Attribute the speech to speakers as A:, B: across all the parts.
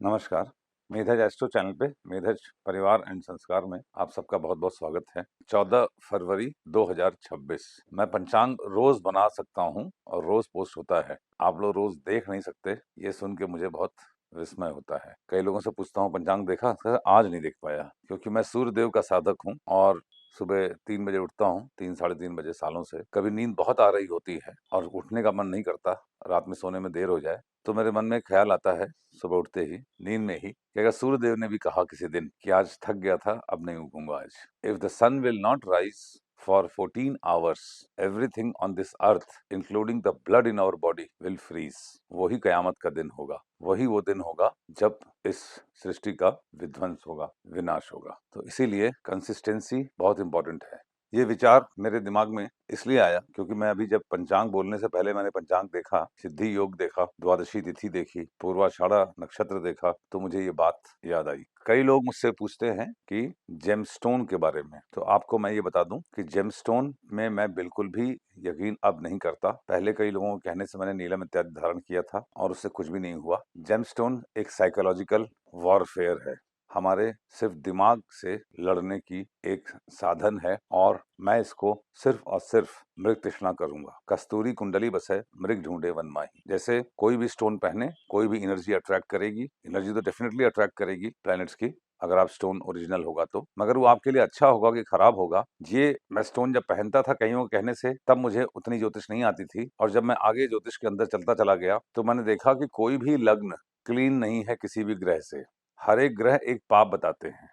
A: नमस्कार। मेधज astro channel पे मेधज परिवार एंड संस्कार में आप सबका बहुत-बहुत स्वागत है। 14 फरवरी 2026 मैं पंचांग रोज बना सकता हूँ और रोज पोस्ट होता है। आप लोग रोज देख नहीं सकते, ये सुन के मुझे बहुत विस्मय होता है। कई लोगों से पूछता हूँ पंचांग देखा? सर आज नहीं देख पाया क्योंकि मैं सूर्य देव का साधक हूँ और सुबह 3 बजे उठता हूँ, 3 साढ़े 3 बजे सालों से। कभी नींद बहुत आ रही होती है और उठने का मन नहीं करता, रात में सोने में देर हो जाए, तो मेरे मन में एक ख्याल आता है सुबह उठते ही, नींद में ही, कि अगर सूर्यदेव ने भी कहा किसी दिन कि आज थक गया था, अब नहीं उगूंगा आज। If the sun will not rise for 14 hours, everything on this earth including the blood in our body will freeze. वही कयामत का दिन होगा, वही वो दिन होगा जब इस सृष्टि का विध्वंस होगा, विनाश होगा। तो इसीलिए कंसिस्टेंसी बहुत इंपॉर्टेंट है। ये विचार मेरे दिमाग में इसलिए आया क्योंकि मैं अभी जब पंचांग बोलने से पहले मैंने पंचांग देखा, सिद्धि योग देखा, द्वादशी तिथि देखी, पूर्वाषाढ़ा नक्षत्र देखा, तो मुझे ये बात याद आई। कई लोग मुझसे पूछते हैं कि जेमस्टोन के बारे में, तो आपको मैं ये बता दूं कि जेमस्टोन में मैं बिल्कुल भी यकीन अब नहीं करता। पहले कई लोगों के कहने से मैंने नीलम इत्यादि धारण किया था और उससे कुछ भी नहीं हुआ। जेमस्टोन एक साइकोलॉजिकल वॉरफेयर है, हमारे सिर्फ दिमाग से लड़ने की एक साधन है और मैं इसको सिर्फ और सिर्फ मृग तृष्णा करूंगा। कस्तूरी कुंडली बसे मृग ढूंढे वन माही। जैसे कोई भी स्टोन पहने, कोई भी एनर्जी अट्रैक्ट करेगी, एनर्जी तो डेफिनेटली अट्रैक्ट करेगी प्लैनेट्स की, अगर आप स्टोन ओरिजिनल होगा तो, मगर वो आपके लिए अच्छा होगा कि खराब होगा, ये मैं स्टोन जब पहनता था कईयों के कहने से, तब मुझे उतनी ज्योतिष नहीं आती थी। और जब मैं आगे ज्योतिष के अंदर चलता चला गया तो मैंने देखा कि कोई भी लग्न क्लीन नहीं है किसी भी ग्रह से। हर एक ग्रह एक पाप बताते हैं।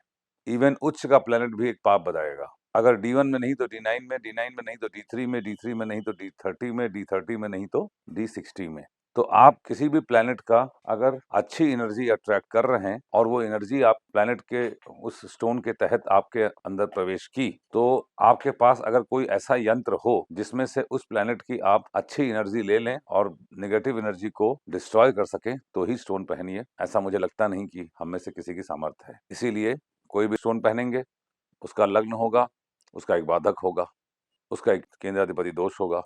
A: इवन उच्च का प्लेनेट भी एक पाप बताएगा। अगर D1 में नहीं तो D9 में, D9 में नहीं तो D3 में, D3 में नहीं तो D30 में, D30 में नहीं तो D60 में। तो आप किसी भी प्लेनेट का अगर अच्छी एनर्जी अट्रैक्ट कर रहे हैं और वो एनर्जी आप प्लेनेट के उस स्टोन के तहत आपके अंदर प्रवेश की, तो आपके पास अगर कोई ऐसा यंत्र हो जिसमें से उस प्लेनेट की आप अच्छी एनर्जी ले लें और नेगेटिव एनर्जी को डिस्ट्रॉय कर सकें, तो ही स्टोन पहनिए। ऐसा मुझे लगता नहीं कि हम में से किसी की सामर्थ्य है। इसीलिए कोई भी स्टोन पहनेंगे, उसका लग्न होगा, उसका एक बाधक होगा, उसका एक केंद्राधिपति दोष होगा,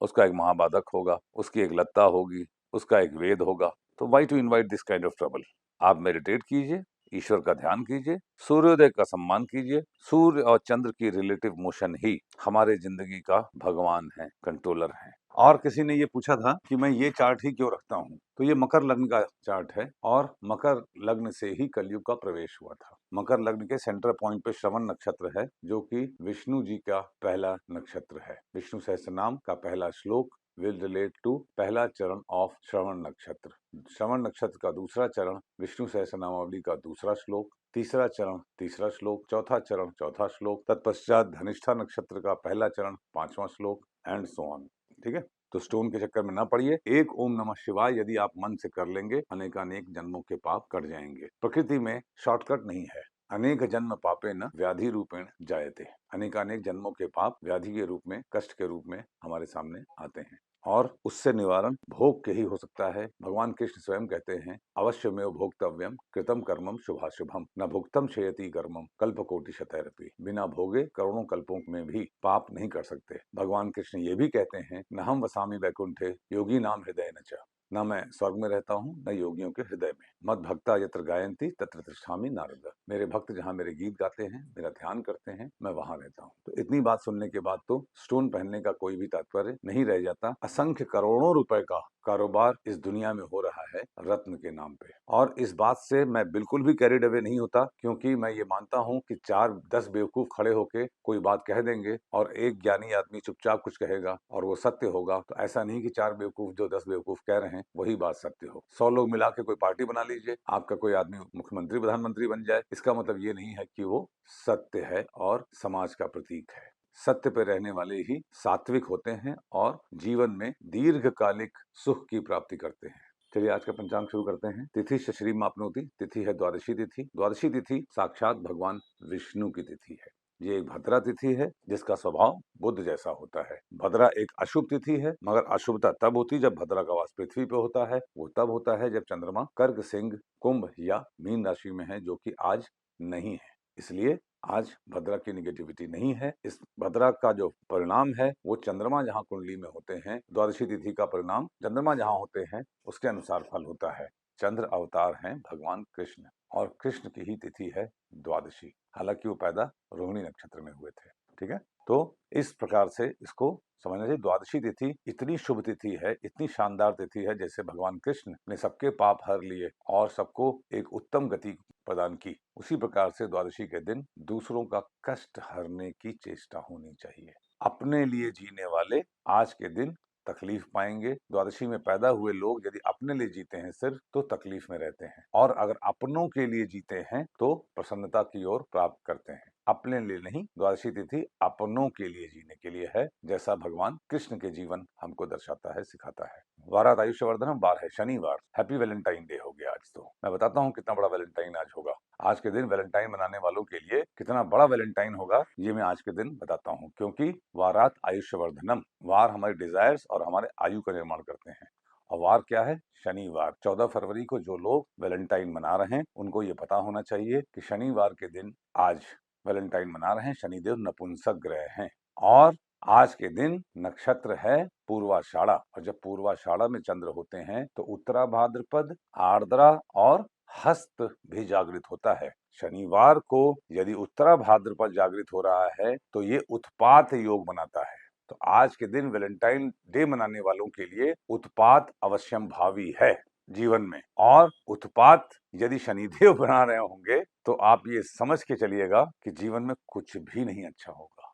A: उसका एक महाबाधक होगा, उसकी एक लत्ता होगी, उसका एक वेद होगा। तो why to invite this kind of trouble? आप मेडिटेट कीजिए, ईश्वर का ध्यान कीजिए, सूर्योदय का सम्मान कीजिए। सूर्य और चंद्र की रिलेटिव मोशन ही हमारे जिंदगी का भगवान है, कंट्रोलर है। और किसी ने ये पूछा था कि मैं ये चार्ट ही क्यों रखता हूँ, तो ये मकर लग्न का चार्ट है और मकर लग्न से ही कलयुग का प्रवेश हुआ था। मकर लग्न के सेंटर पॉइंट पे श्रवण नक्षत्र है, जो कि विष्णु जी का पहला नक्षत्र है। विष्णु सहस्त्रनाम का पहला श्लोक विल रिलेट टू पहला चरण ऑफ श्रवण नक्षत्र। श्रवण नक्षत्र का दूसरा चरण विष्णु सहस्त्रनामावली का दूसरा श्लोक, तीसरा चरण तीसरा श्लोक, चौथा चरण चौथा श्लोक, तत्पश्चात धनिष्ठा नक्षत्र का पहला चरण पांचवा श्लोक एंड सो ऑन। ठीक है, तो स्टोन के चक्कर में ना पड़िए। एक ओम नमः शिवाय यदि आप मन से कर लेंगे, अनेकानेक जन्मों के पाप कट जाएंगे। प्रकृति में शॉर्टकट नहीं है। अनेक जन्म पापे न व्याधि रूपेण जायते। अनेकानेक जन्मों के पाप व्याधि के रूप में, कष्ट के रूप में हमारे सामने आते हैं और उससे निवारण भोग के ही हो सकता है। भगवान कृष्ण स्वयं कहते हैं, अवश्यमेव भोक्तव्यम कृतम कर्मम शुभाशुभम न भुक्तम क्षयति कर्मम कल्पकोटि शतैरपि। बिना भोगे करोड़ों कल्पों में भी पाप नहीं कर सकते। भगवान कृष्ण ये भी कहते हैं, न हम वसामि वैकुंठे योगी नाम हृदय न च। न मैं स्वर्ग में रहता हूँ, न योगियों के हृदय में। मद भक्ता यत्र गायंती तत्र तिष्ठामि नारद। मेरे भक्त जहाँ मेरे गीत गाते हैं, मेरा ध्यान करते हैं, मैं वहां रहता हूँ। तो इतनी बात सुनने के बाद तो स्टोन पहनने का कोई भी तात्पर्य नहीं रह जाता। असंख्य करोड़ों रुपए का कारोबार इस दुनिया में हो रहा है रत्न के नाम पे, और इस बात से मैं बिल्कुल भी कैरिड अवे नहीं होता, क्योंकि मैं ये मानता हूँ कि 4-10 बेवकूफ खड़े होके कोई बात कह देंगे और एक ज्ञानी आदमी चुपचाप कुछ कहेगा और वो सत्य होगा। तो ऐसा नहीं कि 4 बेवकूफ जो 10 बेवकूफ कह रहे हैं वही बात सत्य हो। 100 लोग मिला के कोई पार्टी बना लीजिए, आपका कोई आदमी मुख्यमंत्री प्रधानमंत्री बन जाए, इसका मतलब ये नहीं है कि वो सत्य है और समाज का प्रतीक है। सत्य पे रहने वाले ही सात्विक होते हैं और जीवन में दीर्घकालिक सुख की प्राप्ति करते हैं। चलिए आज का पंचांग शुरू करते हैं। तिथि शश्री मापनोति, तिथि है द्वादशी तिथि। द्वादशी तिथि साक्षात भगवान विष्णु की तिथि है। ये एक भद्रा तिथि है जिसका स्वभाव बुध जैसा होता है। भद्रा एक अशुभ तिथि है, मगर अशुभता तब होती जब भद्रा का वास पृथ्वी पे होता है। वो तब होता है जब चंद्रमा कर्क, सिंह, कुंभ या मीन राशि में है, जो कि आज नहीं है। इसलिए आज भद्रा की निगेटिविटी नहीं है। इस भद्रा का जो परिणाम है वो चंद्रमा जहाँ कुंडली में होते हैं, द्वादशी तिथि का परिणाम चंद्रमा जहाँ होते हैं उसके अनुसार फल होता है। चंद्र अवतार हैं भगवान कृष्ण और कृष्ण की ही तिथि है द्वादशी। हालांकि वो पैदा रोहिणी नक्षत्र में हुए थे। ठीक है, तो इस प्रकार से इसको समझना चाहिए। द्वादशी तिथि इतनी शुभ तिथि है, इतनी शानदार तिथि है, जैसे भगवान कृष्ण ने सबके पाप हर लिए और सबको एक उत्तम गति प्रदान की, उसी प्रकार से द्वादशी के दिन दूसरों का कष्ट हरने की चेष्टा होनी चाहिए। अपने लिए जीने वाले आज के दिन तकलीफ पाएंगे। द्वादशी में पैदा हुए लोग यदि अपने लिए जीते हैं सिर्फ, तो तकलीफ में रहते हैं, और अगर अपनों के लिए जीते हैं तो प्रसन्नता की ओर प्राप्त करते हैं। अपने लिए नहीं, द्वादशी तिथि अपनों के लिए जीने के लिए है, जैसा भगवान कृष्ण के जीवन हमको दर्शाता है, सिखाता है। वारात आयुष्यवर्धनम वार है शनिवार। हैप्पी वैलेंटाइन डे हो गया आज। तो मैं बताता हूँ कितना बड़ा वैलेंटाइन आज होगा। आज के दिन वैलेंटाइन मनाने वालों के लिए कितना बड़ा वैलेंटाइन होगा, ये मैं आज के दिन बताता हूँ। क्योंकि वारात आयुष्यवर्धनम, वार हमारे डिजायर्स और हमारे आयु का निर्माण करते हैं। और वार क्या है? शनिवार। 14 फरवरी को जो लोग वैलेंटाइन मना रहे हैं उनको ये पता होना चाहिए कि शनिवार के दिन आज वैलेंटाइन मना रहे हैं। शनिदेव नपुंसक ग्रह हैं और आज के दिन नक्षत्र है पूर्वाषाढ़ा, और जब पूर्वाषाढ़ा में चंद्र होते हैं तो उत्तरा भाद्रपद, आर्द्रा और हस्त भी जागृत होता है। शनिवार को यदि उत्तरा भाद्रपद जागृत हो रहा है तो ये उत्पात योग बनाता है। तो आज के दिन वैलेंटाइन डे मनाने वालों के लिए उत्पात अवश्यम भावी है जीवन में, और उत्पात यदि शनिदेव बना रहे होंगे तो आप ये समझ के चलिएगा कि जीवन में कुछ भी नहीं अच्छा होगा।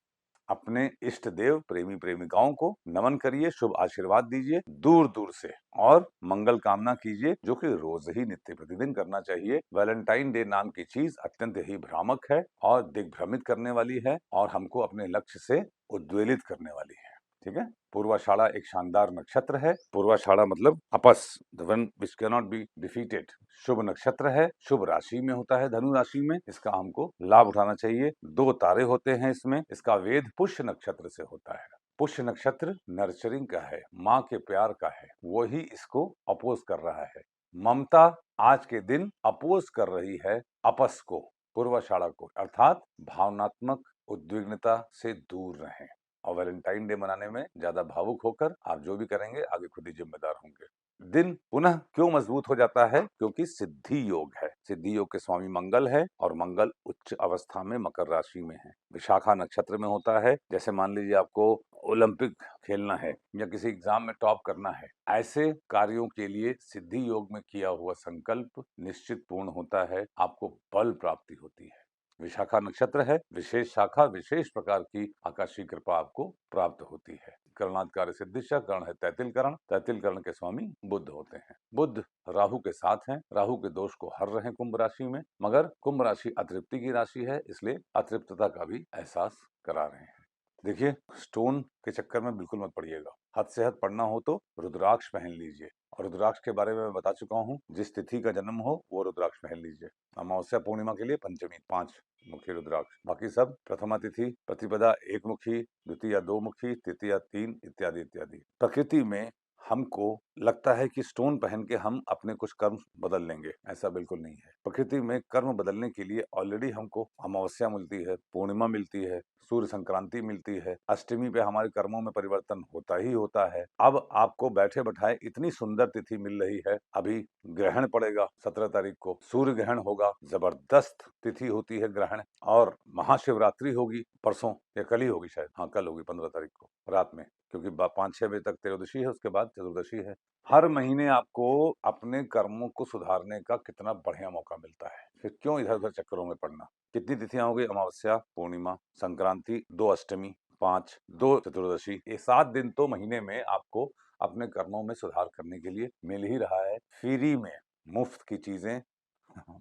A: अपने इष्ट देव प्रेमी प्रेमिकाओं को नमन करिए, शुभ आशीर्वाद दीजिए दूर दूर से, और मंगल कामना कीजिए, जो कि रोज ही नित्य प्रतिदिन करना चाहिए। वैलेंटाइन डे नाम की चीज अत्यंत ही भ्रामक है और दिग्भ्रमित करने वाली है, और हमको अपने लक्ष्य से उद्वेलित करने वाली है। ठीक है, पूर्वाषाढ़ा एक शानदार नक्षत्र है। पूर्वाषाढ़ा मतलब अपस, the one which can not be defeated. शुभ नक्षत्र है, शुभ राशि में होता है, धनु राशि में। इसका हमको लाभ उठाना चाहिए। 2 तारे होते हैं इसमें। इसका वेद पुष्य नक्षत्र से होता है। पुष्य नक्षत्र नर्चरिंग का है, माँ के प्यार का है, वही इसको अपोज कर रहा है। ममता आज के दिन अपोज कर रही है अपस को, पूर्वाषाढ़ा को, अर्थात भावनात्मक उद्विग्नता से दूर रहें। और वैलेंटाइन डे मनाने में ज्यादा भावुक होकर आप जो भी करेंगे आगे खुद ही जिम्मेदार होंगे। दिन पुनः क्यों मजबूत हो जाता है? क्योंकि सिद्धि योग है। सिद्धि योग के स्वामी मंगल है, और मंगल उच्च अवस्था में मकर राशि में है, विशाखा नक्षत्र में होता है। जैसे मान लीजिए आपको ओलंपिक खेलना है या किसी एग्जाम में टॉप करना है, ऐसे कार्यों के लिए सिद्धि योग में किया हुआ संकल्प निश्चित पूर्ण होता है, आपको बल प्राप्ति होती है। विशाखा नक्षत्र है, विशेष शाखा, विशेष प्रकार की आकाशीय कृपा आपको प्राप्त होती है। करणाधिकारी सिद्धिशा, कर्ण है तैतिल कर्ण, तैतिल कर्ण के स्वामी बुध होते हैं। बुध राहु के साथ हैं, राहु के दोष को हर रहे हैं कुंभ राशि में, मगर कुंभ राशि अतृप्ति की राशि है, इसलिए अतृप्तता का भी एहसास करा रहे हैं। देखिए, स्टोन के चक्कर में बिल्कुल मत पड़िएगा। हद से हद पढ़ना हो तो रुद्राक्ष पहन लीजिए, और रुद्राक्ष के बारे में मैं बता चुका हूँ। जिस तिथि का जन्म हो वो रुद्राक्ष पहन लीजिए। अमावस्या पूर्णिमा के लिए पंचमी 5 मुखी रुद्राक्ष, बाकी सब प्रथमा तिथि प्रतिपदा 1 मुखी, द्वितीया 2 मुखी, तृतीया 3, इत्यादि इत्यादि। प्रकृति में हमको लगता है कि स्टोन पहन के हम अपने कुछ कर्म बदल लेंगे, ऐसा बिल्कुल नहीं है। प्रकृति में कर्म बदलने के लिए ऑलरेडी हमको अमावस्या मिलती है, पूर्णिमा मिलती है, सूर्य संक्रांति मिलती है, अष्टमी पे हमारे कर्मों में परिवर्तन होता ही होता है। अब आपको बैठे बैठाए इतनी सुंदर तिथि मिल रही है। अभी ग्रहण पड़ेगा 17 तारीख को, सूर्य ग्रहण होगा, जबरदस्त तिथि होती है ग्रहण, और महाशिवरात्रि होगी परसों या कल ही होगी शायद, हाँ कल होगी 15 तारीख को रात में, क्योंकि 5-6 बजे तक त्रयोदशी है, उसके बाद चतुर्दशी है। हर महीने आपको अपने कर्मों को सुधारने का कितना बढ़िया मौका मिलता है, फिर क्यों इधर उधर चक्करों में पड़ना। कितनी तिथियां हो गई? अमावस्या, पूर्णिमा, संक्रांति, 2 अष्टमी, 5, 2 चतुर्दशी, ये 7 दिन तो महीने में आपको अपने कर्मों में सुधार करने के लिए मिल ही रहा है, फ्री में, मुफ्त की चीजें।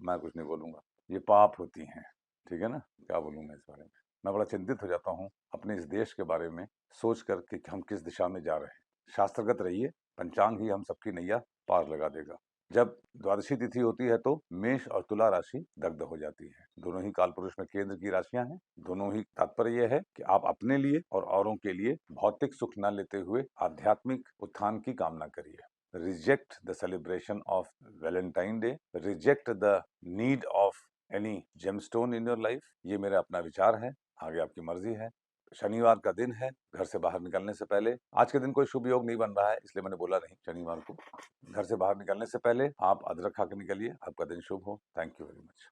A: मैं कुछ नहीं बोलूंगा, ये पाप होती हैं। ठीक है ना, क्या बोलूं मैं इस बारे में। मैं बड़ा चिंतित हो जाता हूँ अपने इस देश के बारे में सोच कर कि हम किस दिशा में जा रहे हैं। शास्त्रगत रहिए, पंचांग ही हम सबकी नैया पार लगा देगा। जब द्वादशी तिथि होती है तो मेष और तुला राशि दग्ध हो जाती है। दोनों ही कालपुरुष में केंद्र की राशियां हैं। दोनों ही तात्पर्य यह है कि आप अपने लिए और औरों के लिए भौतिक सुख न लेते हुए आध्यात्मिक उत्थान की कामना करिए। Reject the celebration of Valentine day, reject the need of any gemstone in your life. ये मेरा अपना विचार है, आगे आपकी मर्जी है। शनिवार का दिन है, घर से बाहर निकलने से पहले, आज के दिन कोई शुभ योग नहीं बन रहा है, इसलिए मैंने बोला नहीं शनिवार को। घर से बाहर निकलने से पहले आप अदरक खा के निकलिए, आपका दिन शुभ हो। Thank you very much.